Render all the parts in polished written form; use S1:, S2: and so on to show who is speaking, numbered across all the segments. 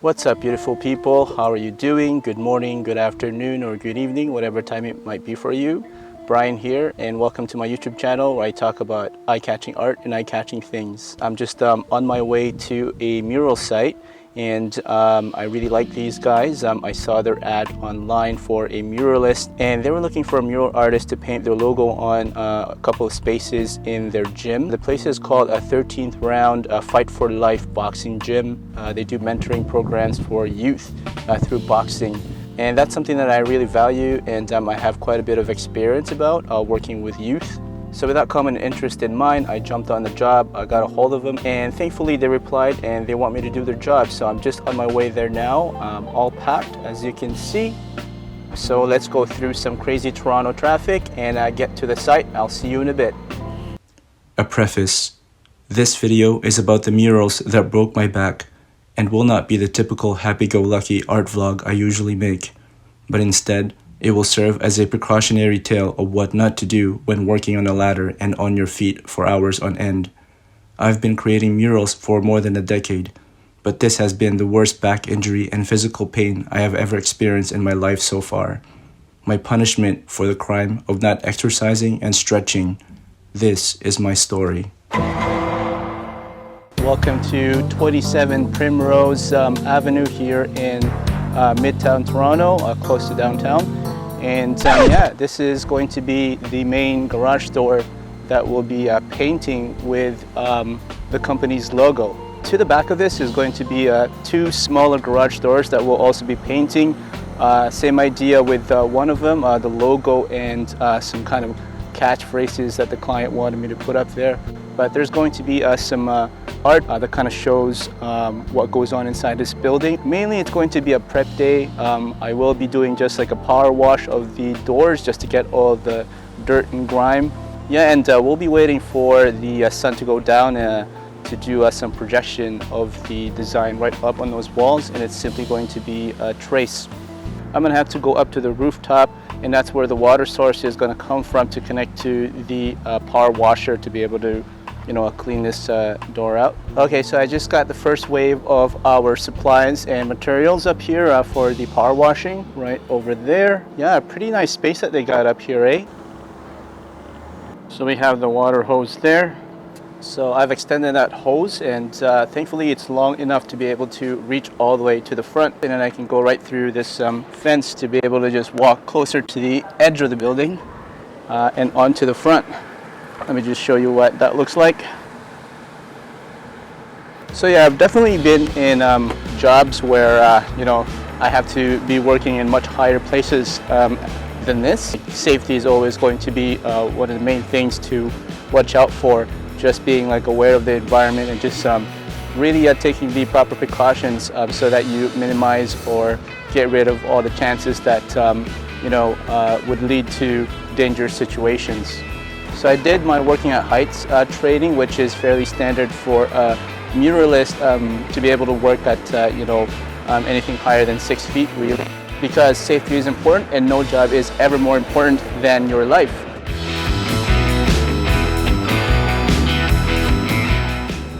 S1: What's up, beautiful people? How are you doing? Good morning, good afternoon, or good evening, whatever time it might be for you. Brian here, and welcome to my YouTube channel where I talk about eye-catching art and eye-catching things. I'm just on my way to a mural site, and I really like these guys. I saw their ad online for a muralist, and they were looking for a mural artist to paint their logo on a couple of spaces in their gym. The place is called a 13th Round Fight for Life Boxing Gym. They do mentoring programs for youth through boxing. And that's something that I really value, and I have quite a bit of experience about working with youth. So with that common interest in mind, I jumped on the job, I got a hold of them, and thankfully they replied and they want me to do their job. So I'm just on my way there now, all packed as you can see. So let's go through some crazy Toronto traffic and get to the site. I'll see you in a bit.
S2: A preface. This video is about the murals that broke my back, and will not be the typical happy-go-lucky art vlog I usually make, but instead, it will serve as a precautionary tale of what not to do when working on a ladder and on your feet for hours on end. I've been creating murals for more than a decade, but this has been the worst back injury and physical pain I have ever experienced in my life so far. My punishment for the crime of not exercising and stretching. This is my story.
S1: Welcome to 27 Primrose Avenue here in Midtown Toronto, close to downtown. And yeah, this is going to be the main garage door that will be painting with the company's logo. To the back of this is going to be two smaller garage doors that will also be painting. Same idea with one of them, the logo and some kind of catchphrases that the client wanted me to put up there. But there's going to be some art that kind of shows what goes on inside this building. Mainly it's going to be a prep day. I will be doing just like a power wash of the doors just to get all the dirt and grime. Yeah, and we'll be waiting for the sun to go down to do some projection of the design right up on those walls, and it's simply going to be a trace. I'm gonna have to go up to the rooftop, and that's where the water source is gonna come from to connect to the power washer to be able to clean this door out. Okay, so I just got the first wave of our supplies and materials up here for the power washing right over there. Yeah, pretty nice space that they got up here, eh? So we have the water hose there. So I've extended that hose, and thankfully it's long enough to be able to reach all the way to the front, and then I can go right through this fence to be able to just walk closer to the edge of the building and onto the front. Let me just show you what that looks like. So yeah, I've definitely been in jobs where I have to be working in much higher places than this. Safety is always going to be one of the main things to watch out for. Just being aware of the environment and just really taking the proper precautions so that you minimize or get rid of all the chances that would lead to dangerous situations. So I did my working at heights training, which is fairly standard for a muralist to be able to work at anything higher than 6 feet, really, because safety is important and no job is ever more important than your life.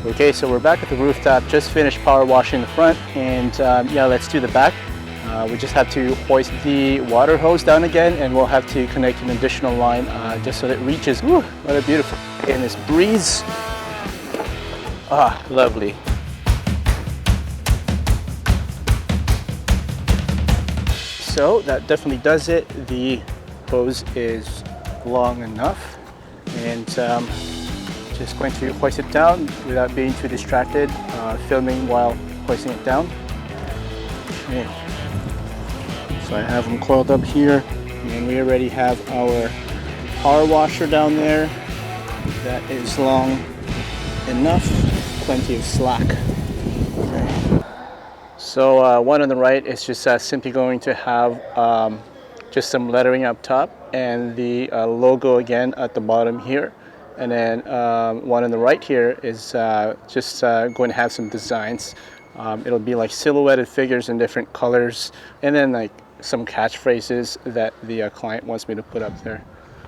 S1: Okay, so we're back at the rooftop, just finished power washing the front, and yeah, let's do the back. We just have to hoist the water hose down again, and we'll have to connect an additional line just so that it reaches. Woo, what a beautiful, and this breeze. Ah, lovely. So that definitely does it. The hose is long enough, and just going to hoist it down without being too distracted, filming while hoisting it down. Okay. So I have them coiled up here, and we already have our power washer down there. That is long enough, plenty of slack. Okay. So one on the right is just simply going to have just some lettering up top and the logo again at the bottom here. And then one on the right here is just going to have some designs. It'll be like silhouetted figures in different colors, and then some catchphrases that the client wants me to put up there.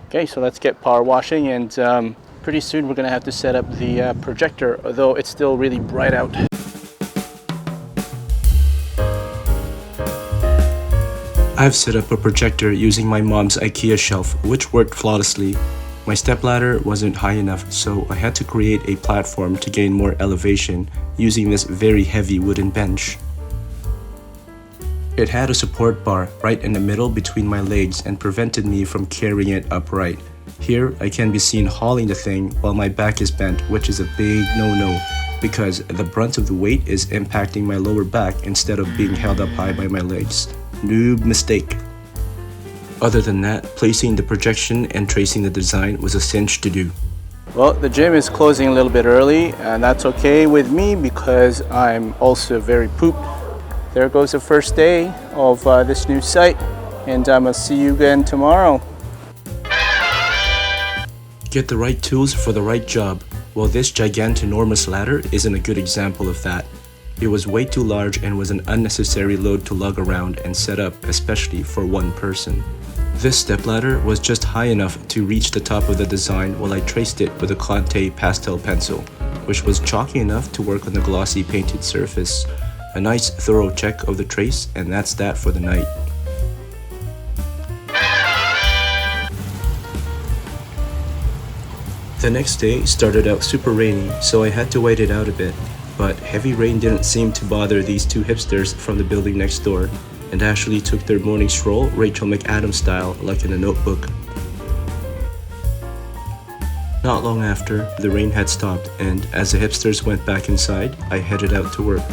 S1: Okay, so let's get power washing, and pretty soon we're going to have to set up the projector, although it's still really bright out.
S2: I've set up a projector using my mom's IKEA shelf, which worked flawlessly. My stepladder wasn't high enough, so I had to create a platform to gain more elevation using this very heavy wooden bench. It had a support bar right in the middle between my legs and prevented me from carrying it upright. Here, I can be seen hauling the thing while my back is bent, which is a big no-no because the brunt of the weight is impacting my lower back instead of being held up high by my legs. Noob mistake. Other than that, placing the projection and tracing the design was a cinch to do.
S1: Well, the gym is closing a little bit early, and that's okay with me because I'm also very pooped. There goes the first day of this new site, and I'll see you again tomorrow.
S2: Get the right tools for the right job. Well, this gigantinormous ladder isn't a good example of that. It was way too large and was an unnecessary load to lug around and set up, especially for one person. This stepladder was just high enough to reach the top of the design while I traced it with a Conte pastel pencil, which was chalky enough to work on the glossy painted surface. A nice thorough check of the trace, and that's that for the night. The next day started out super rainy, so I had to wait it out a bit. But heavy rain didn't seem to bother these two hipsters from the building next door, and actually took their morning stroll Rachel McAdams style like in a notebook. Not long after, the rain had stopped, and as the hipsters went back inside, I headed out to work.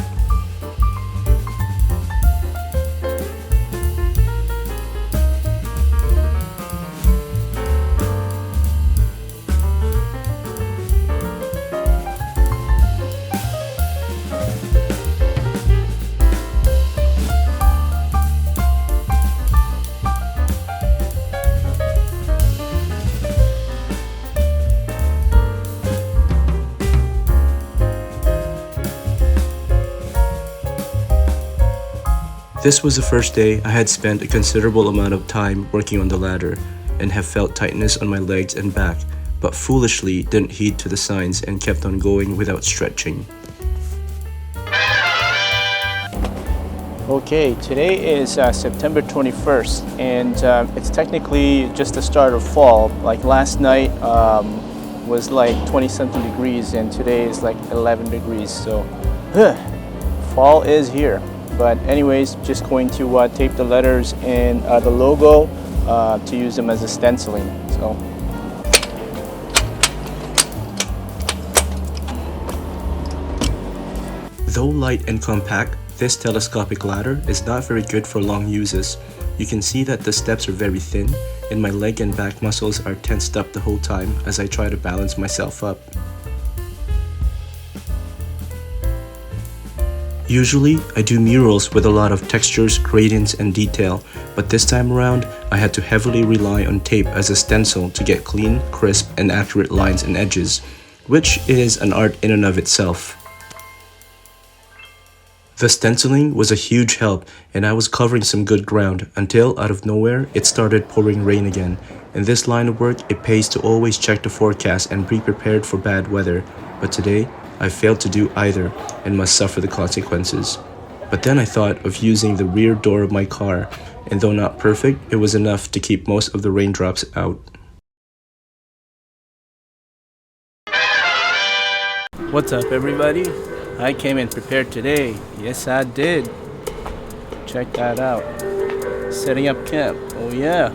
S2: This was the first day I had spent a considerable amount of time working on the ladder and have felt tightness on my legs and back, but foolishly didn't heed to the signs and kept on going without stretching.
S1: Okay, today is September 21st, and it's technically just the start of fall. Like last night was like 20-something degrees, and today is like 11 degrees, so fall is here. But anyways, just going to tape the letters and the logo to use them as a stenciling. So.
S2: Though light and compact, this telescopic ladder is not very good for long uses. You can see that the steps are very thin, and my leg and back muscles are tensed up the whole time as I try to balance myself up. Usually, I do murals with a lot of textures, gradients, and detail, but this time around, I had to heavily rely on tape as a stencil to get clean, crisp, and accurate lines and edges, which is an art in and of itself. The stenciling was a huge help, and I was covering some good ground until, out of nowhere, it started pouring rain again. In this line of work, it pays to always check the forecast and be prepared for bad weather, but today, I failed to do either and must suffer the consequences. But then I thought of using the rear door of my car, and though not perfect, it was enough to keep most of the raindrops out.
S1: What's up, everybody? I came in prepared today. Yes, I did. Check that out. Setting up camp. Oh yeah.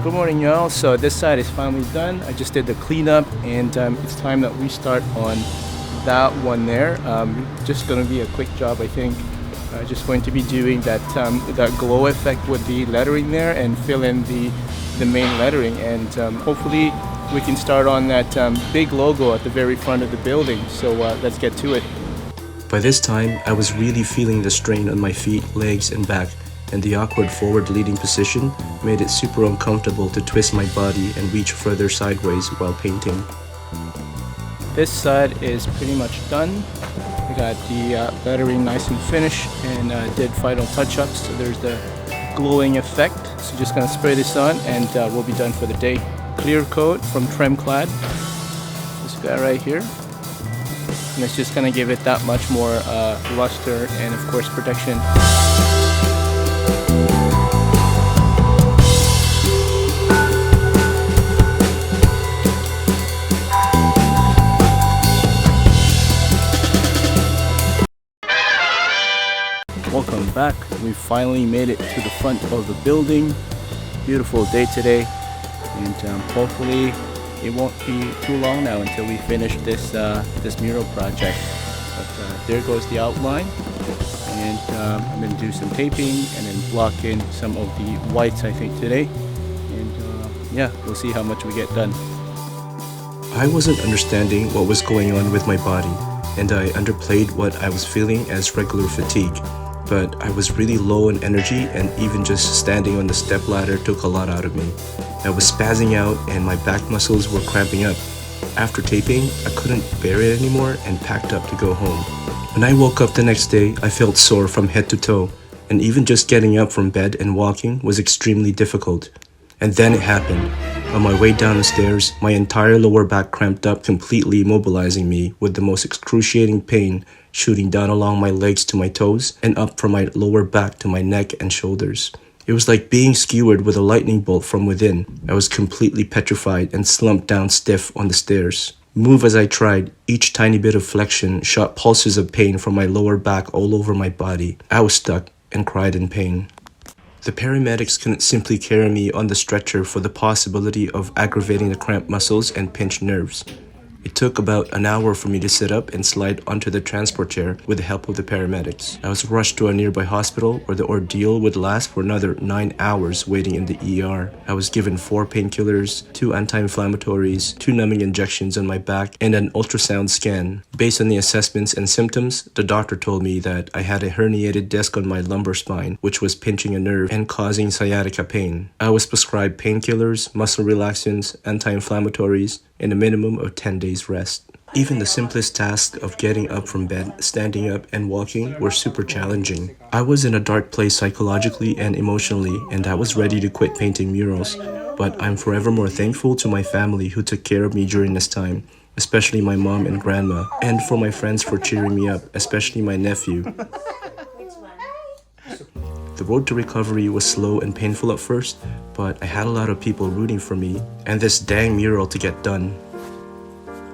S1: Good morning, y'all. So this side is finally done. I just did the cleanup, and it's time that we start on that one there. Just gonna be a quick job, I think. Just going to be doing that that glow effect with the lettering there and fill in the main lettering, and hopefully we can start on that big logo at the very front of the building. So let's get to it.
S2: By this time, I was really feeling the strain on my feet, legs, and back, and the awkward forward-leaning position made it super uncomfortable to twist my body and reach further sideways while painting.
S1: This side is pretty much done. We got the lettering nice and finished, and did final touch-ups. So there's the glowing effect. So just gonna spray this on, and we'll be done for the day. Clear coat from Tremclad. This guy right here. and it's just gonna give it that much more luster and of course protection. Welcome back. We finally made it to the front of the building. Beautiful day today, and hopefully it won't be too long now until we finish this this mural project. But there goes the outline, and I'm going to do some taping and then block in some of the whites I think today, and yeah, we'll see how much we get done.
S2: I wasn't understanding what was going on with my body, and I underplayed what I was feeling as regular fatigue. But I was really low in energy, and even just standing on the stepladder took a lot out of me. I was spazzing out and my back muscles were cramping up. After taping, I couldn't bear it anymore and packed up to go home. When I woke up the next day, I felt sore from head to toe, and even just getting up from bed and walking was extremely difficult. And then it happened. On my way down the stairs, my entire lower back cramped up, completely immobilizing me with the most excruciating pain shooting down along my legs to my toes and up from my lower back to my neck and shoulders. It was like being skewered with a lightning bolt from within. I was completely petrified and slumped down stiff on the stairs. Move as I tried, each tiny bit of flexion shot pulses of pain from my lower back all over my body. I was stuck and cried in pain. The paramedics couldn't simply carry me on the stretcher for the possibility of aggravating the cramped muscles and pinched nerves. It took about an hour for me to sit up and slide onto the transport chair with the help of the paramedics. I was rushed to a nearby hospital where the ordeal would last for another 9 hours waiting in the ER. I was given 4 painkillers, 2 anti-inflammatories, 2 numbing injections on my back, and an ultrasound scan. Based on the assessments and symptoms, the doctor told me that I had a herniated disc on my lumbar spine, which was pinching a nerve and causing sciatica pain. I was prescribed painkillers, muscle relaxants, anti-inflammatories, and a minimum of 10 days rest. Even the simplest tasks of getting up from bed, standing up, and walking were super challenging. I was in a dark place psychologically and emotionally, and I was ready to quit painting murals. But I'm forever more thankful to my family who took care of me during this time, especially my mom and grandma, and for my friends for cheering me up, especially my nephew. The road to recovery was slow and painful at first, but I had a lot of people rooting for me and this dang mural to get done.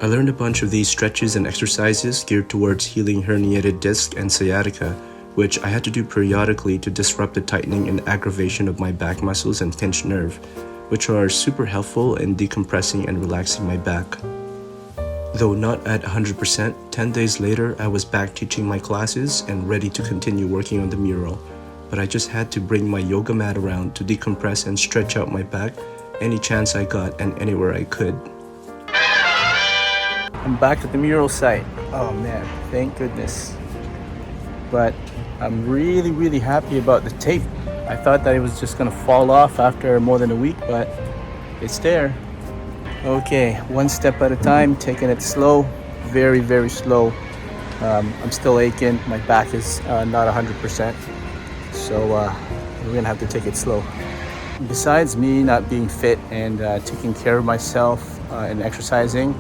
S2: I learned a bunch of these stretches and exercises geared towards healing herniated disc and sciatica, which I had to do periodically to disrupt the tightening and aggravation of my back muscles and pinched nerve, which are super helpful in decompressing and relaxing my back. Though not at 100%, 10 days later I was back teaching my classes and ready to continue working on the mural. But I just had to bring my yoga mat around to decompress and stretch out my back any chance I got and anywhere I could.
S1: I'm back at the mural site. Oh man, thank goodness. But I'm really happy about the tape. I thought that it was just gonna fall off after more than a week, but it's there. Okay, one step at a time, taking it slow, very slow. I'm still aching, my back is not 100%. So we're gonna have to take it slow. Besides me not being fit and taking care of myself and exercising,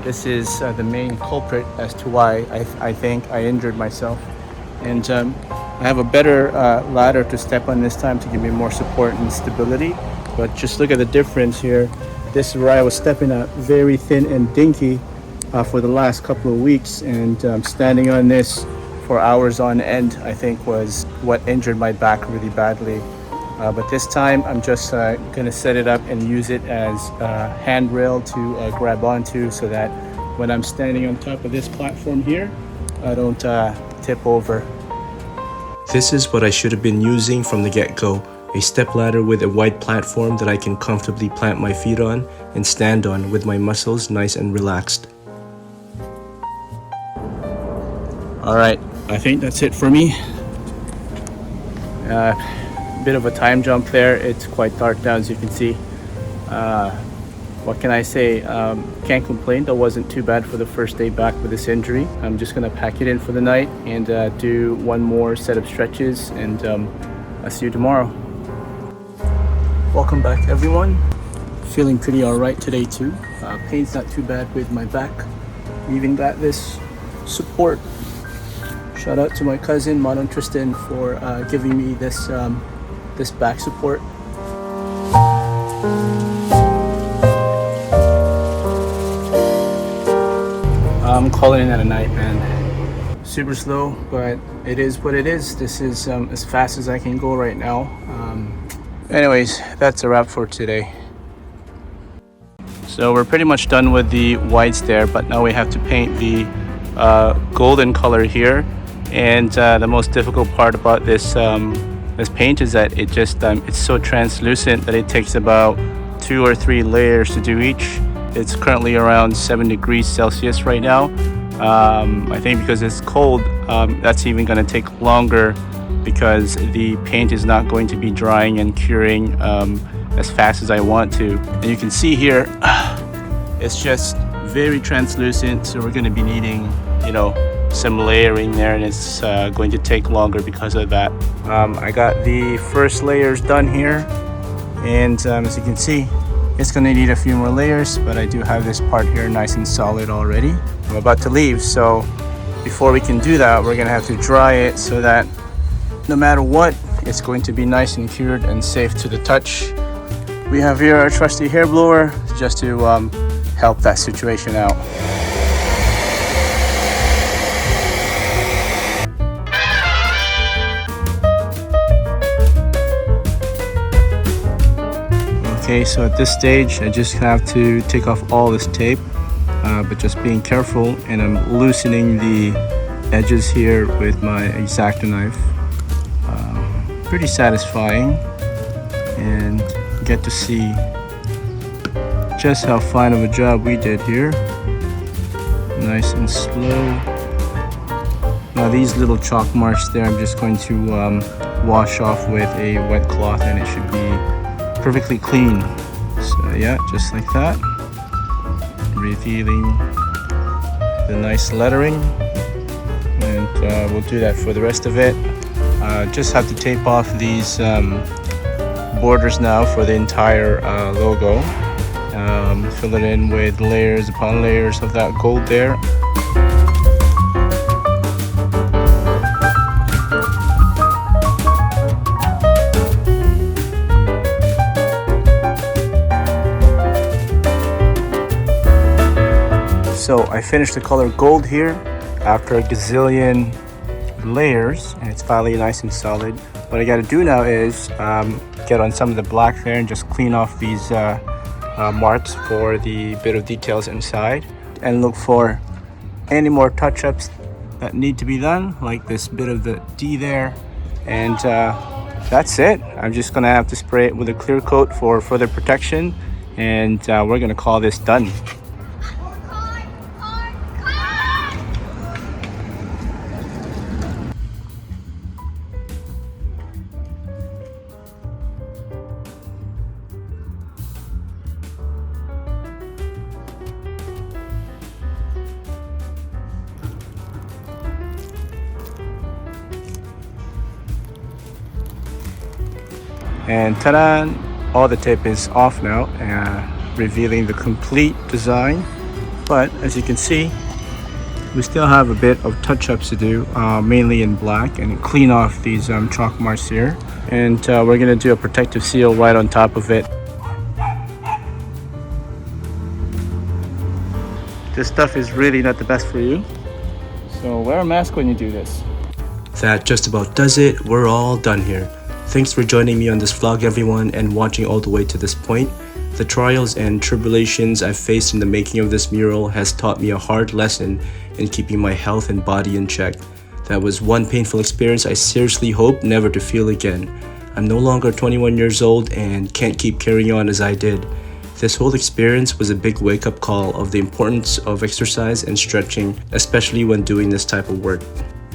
S1: this is the main culprit as to why I think I injured myself. And I have a better ladder to step on this time to give me more support and stability. But just look at the difference here. This is where I was stepping at, very thin and dinky for the last couple of weeks, and standing on this for hours on end, I think, was what injured my back really badly. But this time I'm just gonna set it up and use it as a handrail to grab onto, so that when I'm standing on top of this platform here, I don't tip over.
S2: This is what I should have been using from the get-go, a stepladder with a wide platform that I can comfortably plant my feet on and stand on with my muscles nice and relaxed.
S1: All right, I think that's it for me. Bit of a time jump there. It's quite dark now, as you can see. What can I say? Can't complain. That wasn't too bad for the first day back with this injury. I'm just gonna pack it in for the night and do one more set of stretches, and I'll see you tomorrow. Welcome back, everyone. Feeling pretty all right today too. Pain's not too bad with my back. Even got this support. Shout out to my cousin Manon Tristan for giving me this this back support. I'm calling it a night, man. Super slow, but it is what it is. This is as fast as I can go right now. Anyways, that's a wrap for today. So we're pretty much done with the whites there, but now we have to paint the golden color here. And the most difficult part about this this paint is that it just it's so translucent that it takes about 2 or 3 layers to do each. It's currently around 7 degrees Celsius right now. I think because it's cold, that's even going to take longer because the paint is not going to be drying and curing as fast as I want to. And you can see here, it's just very translucent, so we're going to be needing, you know, some layering there, and it's going to take longer because of that. I got the first layers done here, and as you can see, it's going to need a few more layers, but I do have this part here nice and solid already. I'm about to leave, so before we can do that, we're going to have to dry it so that no matter what, it's going to be nice and cured and safe to the touch. We have here our trusty hair blower just to help that situation out. Okay, so at this stage I just have to take off all this tape, but just being careful, and I'm loosening the edges here with my X-Acto knife. Pretty satisfying, and get to see just how fine of a job we did here. Nice and slow. Now these little chalk marks there, I'm just going to wash off with a wet cloth, and it should be perfectly clean. So yeah, just like that, revealing the nice lettering, and we'll do that for the rest of it. Just have to tape off these borders now for the entire logo. Fill it in with layers upon layers of that gold there. So I finished the color gold here after a gazillion layers, and it's finally nice and solid. What I got to do now is get on some of the black there and just clean off these marks for the bit of details inside, and look for any more touch-ups that need to be done, like this bit of the D there, and that's it. I'm just gonna have to spray it with a clear coat for further protection, and we're gonna call this done. And ta-da! All the tape is off now, revealing the complete design. But as you can see, we still have a bit of touch-ups to do, mainly in black, and clean off these chalk marks here. And we're gonna do a protective seal right on top of it. This stuff is really not the best for you, so wear a mask when you do this.
S2: That just about does it. We're all done here. Thanks for joining me on this vlog, everyone, and watching all the way to this point. The trials and tribulations I've faced in the making of this mural has taught me a hard lesson in keeping my health and body in check. That was one painful experience I seriously hope never to feel again. I'm no longer 21 years old and can't keep carrying on as I did. This whole experience was a big wake-up call of the importance of exercise and stretching, especially when doing this type of work.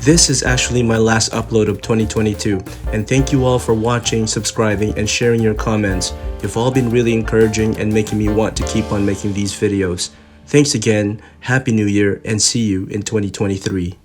S2: This is actually my last upload of 2022, and thank you all for watching, subscribing, and sharing your comments. You've all been really encouraging and making me want to keep on making these videos. Thanks again, Happy New Year, and see you in 2023.